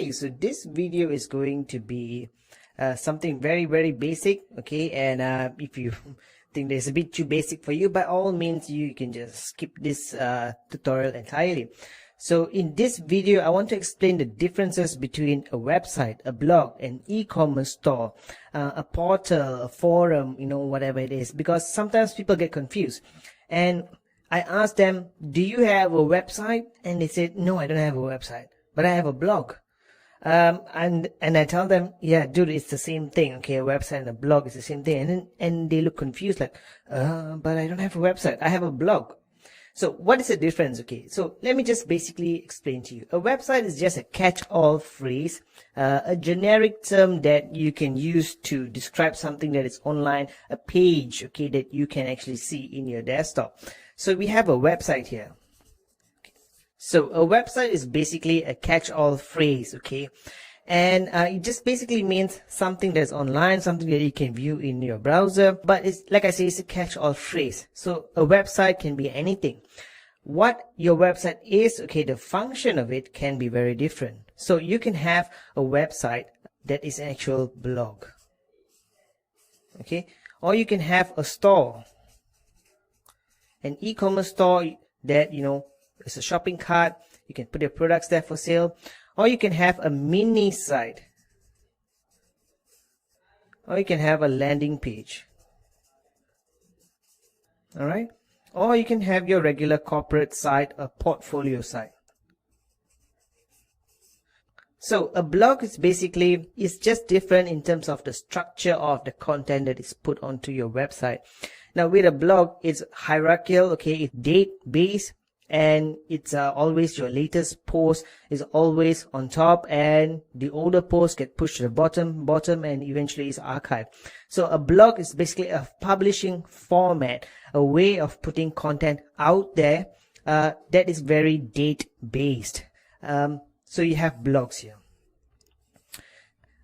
Okay, so this video is going to be something very basic. Okay, and if you think there's a bit too basic for you, by all means you can just skip this tutorial entirely. So in this video I want to explain the differences between a website, a blog, an e-commerce store, a portal, a forum, whatever it is, because sometimes people get confused. And I asked them, do you have a website? And they said, no, I don't have a website, but I have a blog. And I tell them, yeah, dude, it's the same thing. Okay, a website and a blog is the same thing. And they look confused, like, but I don't have a website, I have a blog. So what is the difference? Okay, so let me just basically explain to you. A website is just a catch-all phrase, a generic term that you can use to describe something that is online, a page, okay, that you can actually see in your desktop. So we have a website here. So a website is basically a catch-all phrase, okay, and it just basically means something that's online, something that you can view in your browser. But it's, like I say, it's a catch-all phrase. So a website can be anything. What your website is, okay, the function of it can be very different. So you can have a website that is an actual blog, okay, or you can have a store, an e-commerce store that it's a shopping cart. You can put your products there for sale, or you can have a mini site, or you can have a landing page. All right, or you can have your regular corporate site, a portfolio site. So a blog is basically, it's just different in terms of the structure of the content that is put onto your website. Now with a blog, it's hierarchical, okay, it's date based, and it's always your latest post is always on top, and the older posts get pushed to the bottom, and eventually is archived. So a blog is basically a publishing format, a way of putting content out there that is very date based. So you have blogs here.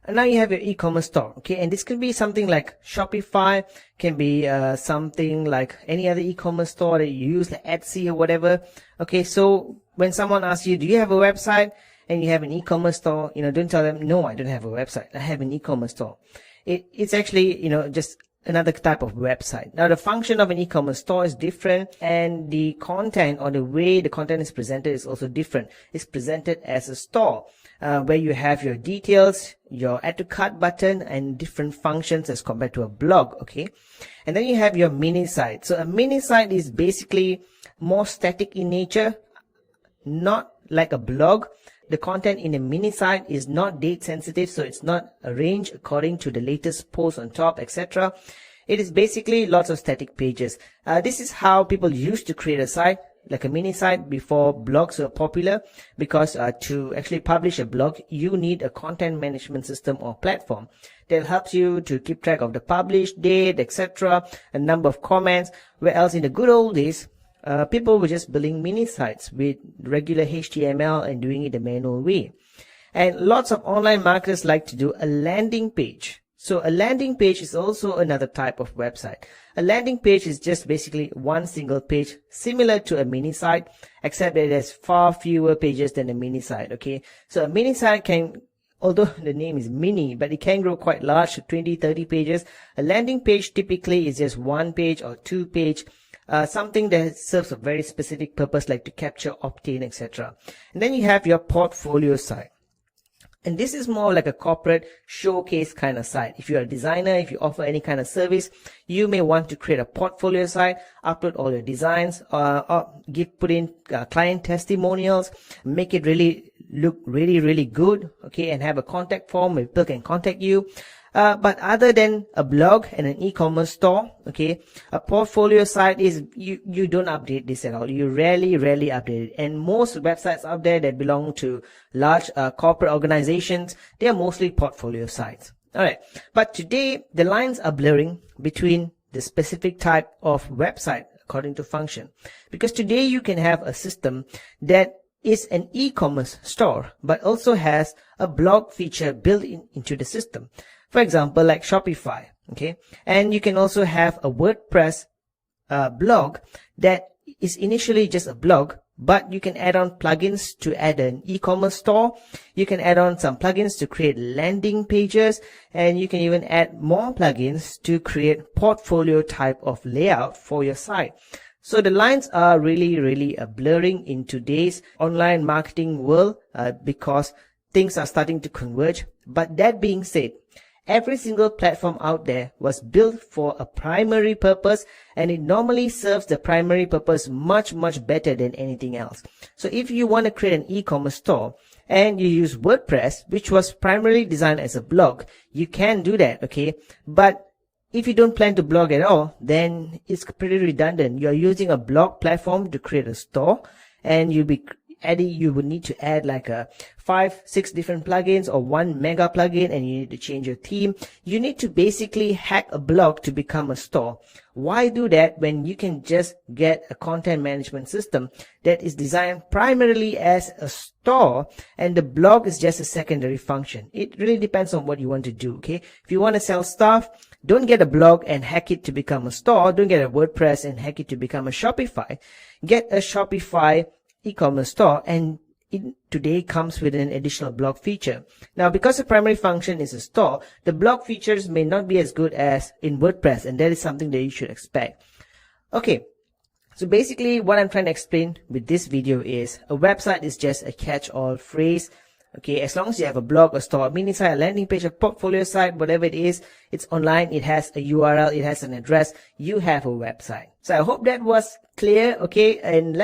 And now you have your e-commerce store, okay, and this can be something like Shopify, can be something like any other e-commerce store that you use, like Etsy or whatever. Okay, so when someone asks you, do you have a website, and you have an e-commerce store, don't tell them, no, I don't have a website, I have an e-commerce store. It's actually, just another type of website. Now the function of an e-commerce store is different, and the content, or the way the content is presented, is also different. It's presented as a store, where you have your details, your add to cart button, and different functions as compared to a blog, okay. And then you have your mini site. So a mini site is basically more static in nature, not like a blog. The content in a mini site is not date sensitive, so it's not arranged according to the latest post on top, etc. It is basically lots of static pages. This is how people used to create a site, like a mini site, before blogs were popular, because to actually publish a blog, you need a content management system or platform that helps you to keep track of the published date, etc., a number of comments. Whereas in the good old days, people were just building mini sites with regular HTML and doing it the manual way. And lots of online marketers like to do a landing page. So a landing page is also another type of website. A landing page is just basically one single page, similar to a mini site, except that it has far fewer pages than a mini site, okay? So a mini site can, although the name is mini, but it can grow quite large to 20-30 pages. A landing page typically is just one page or two page, something that serves a very specific purpose, like to capture, obtain, etc. And then you have your portfolio site. And this is more like a corporate showcase kind of site. If you're a designer, if you offer any kind of service, you may want to create a portfolio site, upload all your designs, or put in client testimonials, make it really look really good, okay, and have a contact form where people can contact you. But other than a blog and an e-commerce store, okay, a portfolio site is, you don't update this at all. You rarely update it. And most websites out there that belong to large corporate organizations, they are mostly portfolio sites. Alright, but today the lines are blurring between the specific type of website according to function. Because today you can have a system that is an e-commerce store, but also has a blog feature built into the system. For example, like Shopify, okay? And you can also have a WordPress blog that is initially just a blog, but you can add on plugins to add an e-commerce store. You can add on some plugins to create landing pages, and you can even add more plugins to create portfolio type of layout for your site. So the lines are really blurring in today's online marketing world because things are starting to converge. But that being said, every single platform out there was built for a primary purpose, and it normally serves the primary purpose much better than anything else. So if you want to create an e-commerce store and you use WordPress, which was primarily designed as a blog, you can do that, okay? But if you don't plan to blog at all, then it's pretty redundant. You're using a blog platform to create a store, and you would need to add like 5-6 different plugins or one mega plugin, and you need to change your theme. You need to basically hack a blog to become a store. Why do that when you can just get a content management system that is designed primarily as a store, and the blog is just a secondary function? It really depends on what you want to do, okay? If you want to sell stuff, don't get a blog and hack it to become a store. Don't get a WordPress and hack it to become a Shopify. Get a Shopify e-commerce store, and it today comes with an additional blog feature. Now, because the primary function is a store, the blog features may not be as good as in WordPress, and that is something that you should expect. Okay, so basically what I'm trying to explain with this video is a website is just a catch-all phrase. Okay, as long as you have a blog, a store, mini site, a landing page, a portfolio site, whatever it is, it's online, it has a URL, it has an address, you have a website. So I hope that was clear, okay? And